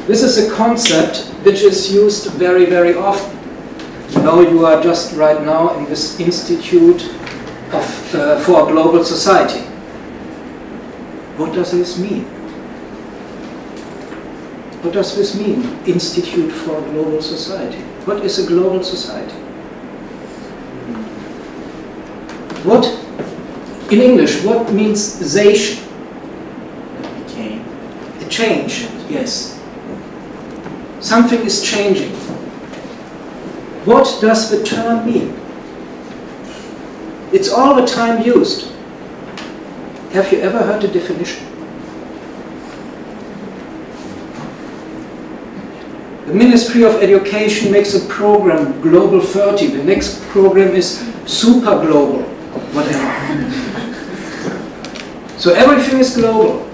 This is a concept which is used very, very often. You know, you are just right now in this Institute for a Global Society. What does this mean? What does this mean, Institute for a Global Society? What is a global society? What, in English, what means zation? A change, yes. Something is changing. What does the term mean? It's all the time used. Have you ever heard the definition? The Ministry of Education makes a program, Global 30. The next program is Super Global, whatever. So everything is global.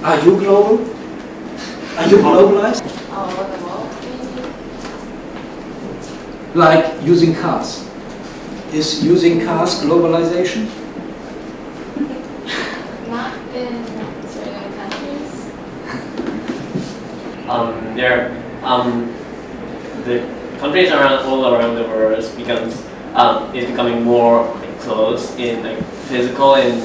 Are you global? Are you globalized? Like using cars. Is using cars globalization? Not in certain countries. The countries all around the world is becoming more close in physical and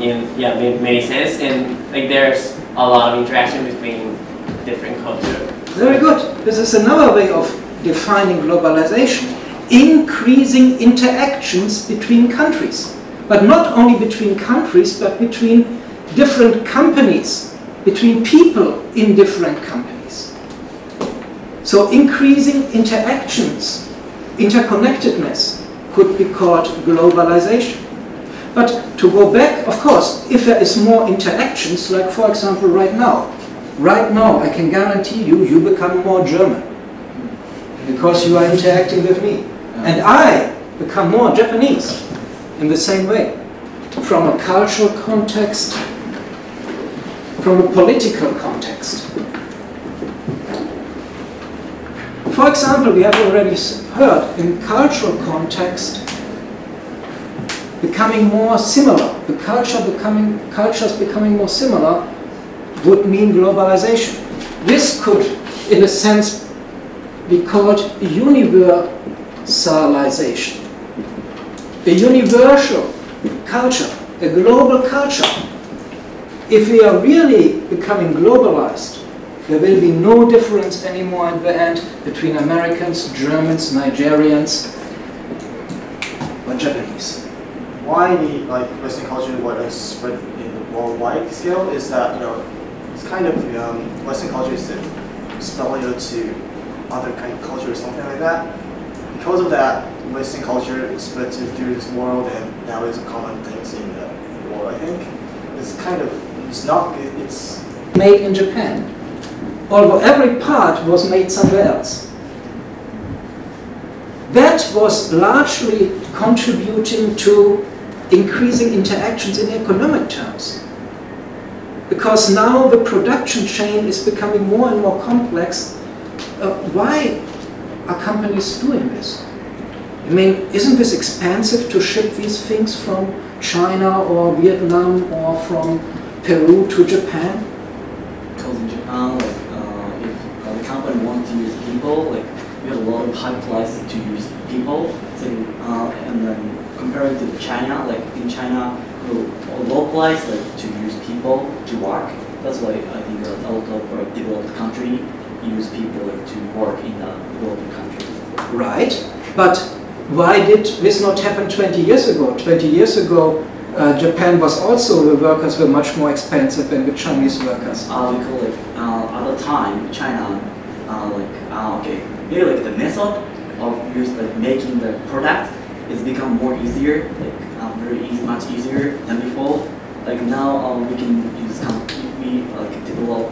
in many sense, and there's a lot of interaction between different cultures. Very good. This is another way of defining globalization. Increasing interactions between countries. But not only between countries, but between different companies, between people in different companies. So increasing interactions, interconnectedness could be called globalization. But to go back, of course, if there is more interactions, like for example right now, I can guarantee you, you become more German because you are interacting with me. And I become more Japanese in the same way, from a cultural context, from a political context. For example, we have already heard, in cultural context, becoming more similar, the cultures becoming more similar would mean globalization. This could, in a sense, be called universalization. A universal culture, a global culture. If we are really becoming globalized, there will be no difference anymore in the end between Americans, Germans, Nigerians, or Japanese. Why the Western culture was spread in the worldwide scale is that it's kind of Western culture is similar to other kind of culture or something like that. Because of that, Western culture is spread through this world, and now is a common thing in the world. I think it's made in Japan, although every part was made somewhere else. That was largely contributing to increasing interactions in economic terms. Because now the production chain is becoming more and more complex. Why are companies doing this? I mean, isn't this expensive to ship these things from China or Vietnam or from Peru to Japan? Because in Japan, if the company wants to use people, we have a lot of high price to use people. So, and then comparing to China, in China, low price to use people to work. That's why I think a lot of developed country use people to work in the developing country. Right, but why did this not happen 20 years ago? 20 years ago, Japan was also, the workers were much more expensive than the Chinese workers. Because at the time, China, maybe the method of making the product is become more easier, very easy, much easier than before. Now we can use we develop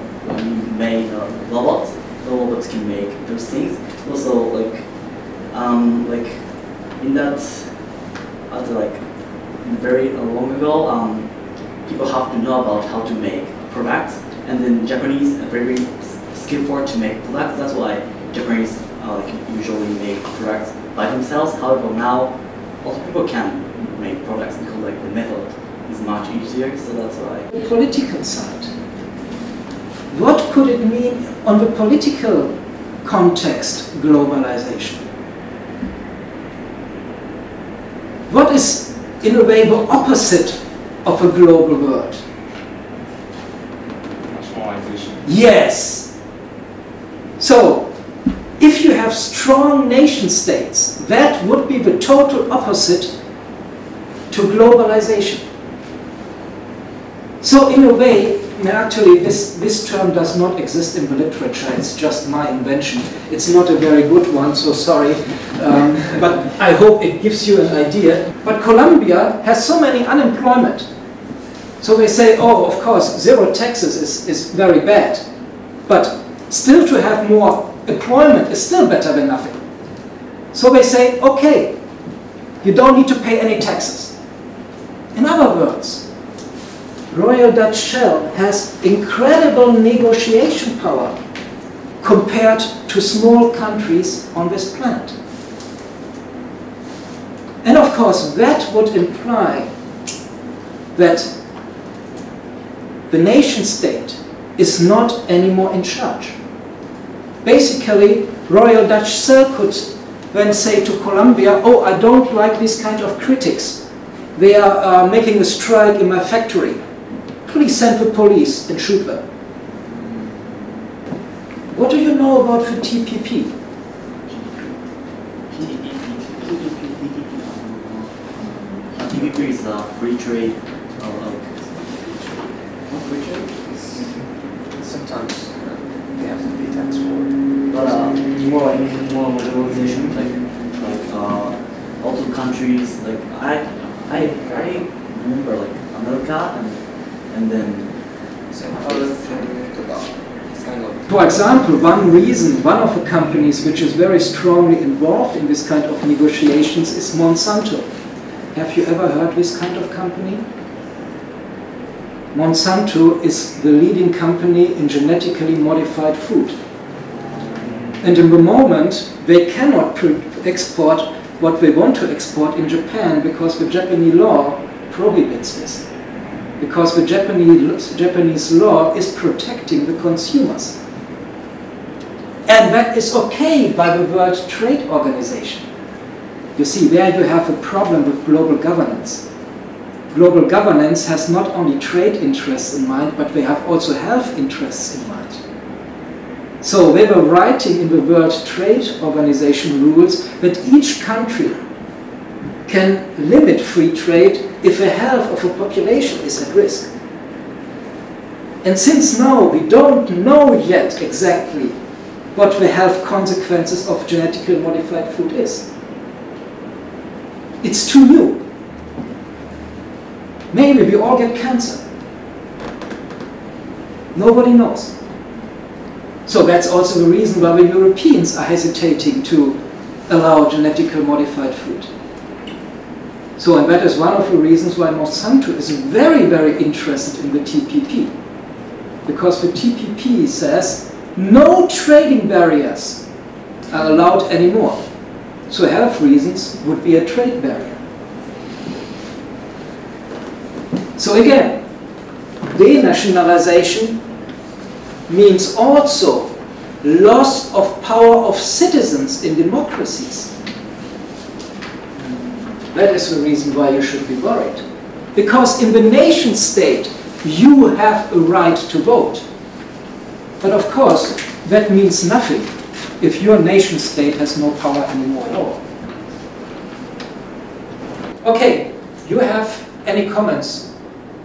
made robots. The robots can make those things. Also in that very long ago, people have to know about how to make products, and then Japanese are very skillful to make products. That's why Japanese usually make products by themselves. However, now also people can make products because the method is much easier, so that's why. The political side. What could it mean on the political context, globalization? What is, in a way, the opposite of a global world? Nationalization. Yes. So, if you have strong nation states, that would be the total opposite to globalization. So, in a way, actually this term does not exist in the literature, it's just my invention. It's not a very good one, so sorry. But I hope it gives you an idea. But Colombia has so many unemployment. So they say, oh, of course, zero taxes is very bad. But still to have more employment is still better than nothing. So they say, okay, you don't need to pay any taxes. In other words, Royal Dutch Shell has incredible negotiation power compared to small countries on this planet. And of course, that would imply that the nation state is not anymore in charge. Basically, Royal Dutch Shell could then say to Colombia, oh, I don't like these kind of critics. They are making a strike in my factory. Please send the police and shoot them. What do you know about the TPP? TPP is free trade. Not free trade? Sometimes they have to pay tax for it. But more like more liberalization, like also countries like I remember like America and then for example, one of the companies which is very strongly involved in this kind of negotiations is Monsanto. Have you ever heard this kind of company? Monsanto is the leading company in genetically modified food. And in the moment, they cannot export what they want to export in Japan because the Japanese law prohibits this. Because the Japanese law is protecting the consumers. And that is okay by the World Trade Organization. You see, there you have a problem with global governance. Global governance has not only trade interests in mind, but they have also health interests in mind. So they were writing in the World Trade Organization rules that each country can limit free trade if the health of a population is at risk. And since now we don't know yet exactly what the health consequences of genetically modified food is. It's too new. Maybe we all get cancer. Nobody knows. So that's also the reason why the Europeans are hesitating to allow genetically modified food. So, and that is one of the reasons why Monsanto is very, very interested in the TPP. Because the TPP says no trading barriers are allowed anymore. So health reasons would be a trade barrier. So again, denationalization means also loss of power of citizens in democracies. That is the reason why you should be worried. Because in the nation state, you have a right to vote. But of course, that means nothing if your nation state has no power anymore at all. Okay, you have any comments?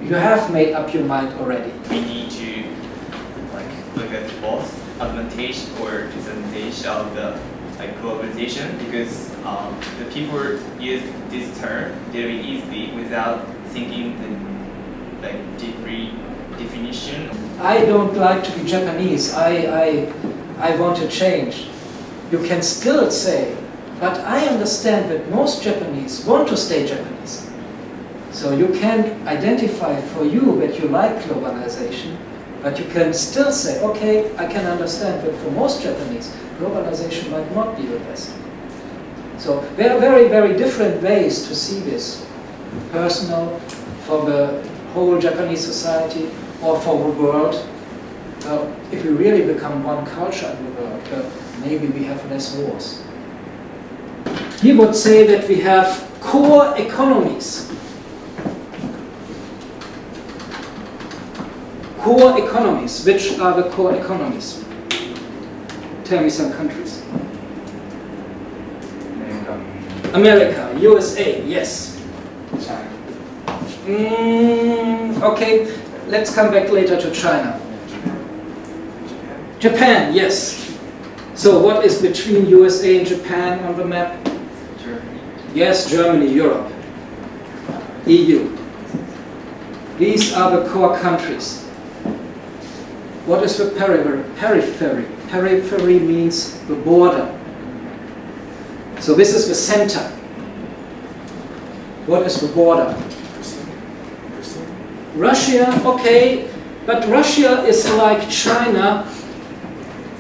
You have made up your mind already. We need to look at both advantage or disadvantage of the globalization, because the people use this term very easily without thinking the definition. I don't like to be Japanese. I want to change. You can still say, but I understand that most Japanese want to stay Japanese. So you can identify for you that you like globalization, but you can still say, okay, I can understand that for most Japanese, globalization might not be the best. So there are very, very different ways to see this. personal, for the whole Japanese society, or for the world. If we really become one culture in the world, maybe we have less wars. He would say that we have core economies. Core economies. Which are the core economies? Tell me some countries. America, USA, yes. China. Okay, let's come back later to China. Japan, yes. So what is between USA and Japan on the map? Germany. Yes, Germany, Europe, EU. These are the core countries. What is the periphery? Periphery. Periphery means the border. So this is the center. What is the border? Russia, okay, but Russia is like China,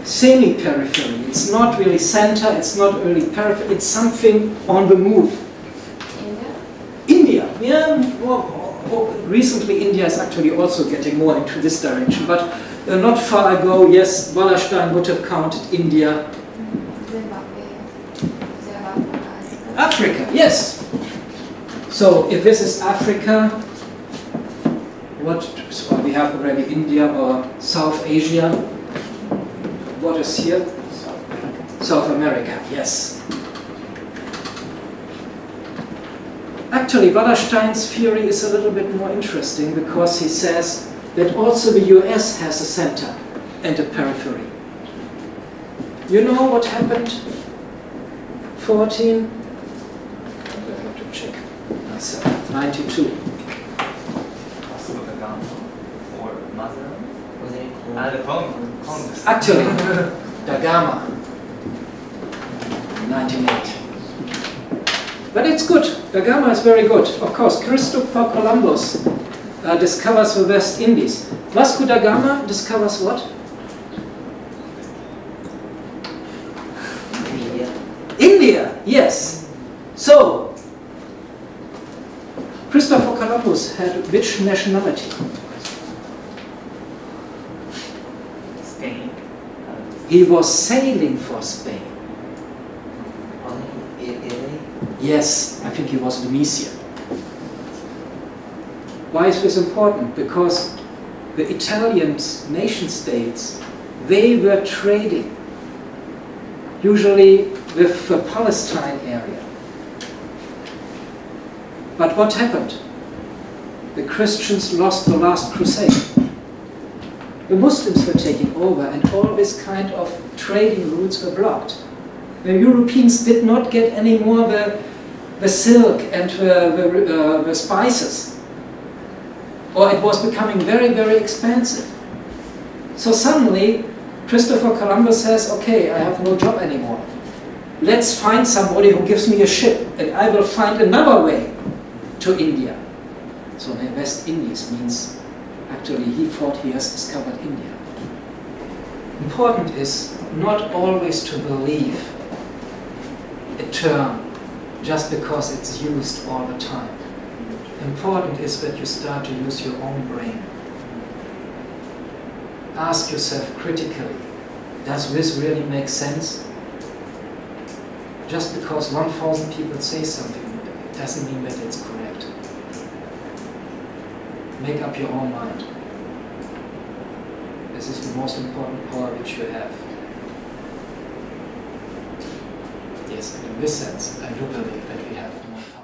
semi-periphery. It's not really center, it's not really periphery, it's something on the move. India? India, yeah, well, recently India is actually also getting more into this direction, but not far ago, yes, Wallerstein would have counted India. Zimbabwe. Zimbabwe. Africa, yes. So if this is Africa, so we have already India or South Asia. What is here? South America, yes. Actually, Wallerstein's theory is a little bit more interesting because he says that also the US has a center and a periphery. You know what happened? 14? I have to check myself. 92. Or Mother? Was it The Columbus. Actually, Da Gama, 1908. But it's good. Da Gama is very good. Of course, Christopher Columbus discovers the West Indies. Vasco da Gama discovers what? India? India, yes. So, Christopher Columbus had which nationality? Spain. He was sailing for Spain. Italy? Yes, I think he was Venetian. Why is this important? Because the Italian nation states, they were trading, usually with the Palestine area. But what happened? The Christians lost the last crusade. The Muslims were taking over and all this kind of trading routes were blocked. The Europeans did not get any more the silk and the spices. Or it was becoming very, very expensive. So suddenly, Christopher Columbus says, okay, I have no job anymore. Let's find somebody who gives me a ship and I will find another way to India. So the West Indies means, actually he thought he has discovered India. Important is not always to believe a term just because it's used all the time. Important is that you start to use your own brain. Ask yourself critically, does this really make sense? Just because 1,000 people say something doesn't mean that it's correct. Make up your own mind. This is the most important power which you have. Yes, in this sense, I do believe that we have more power.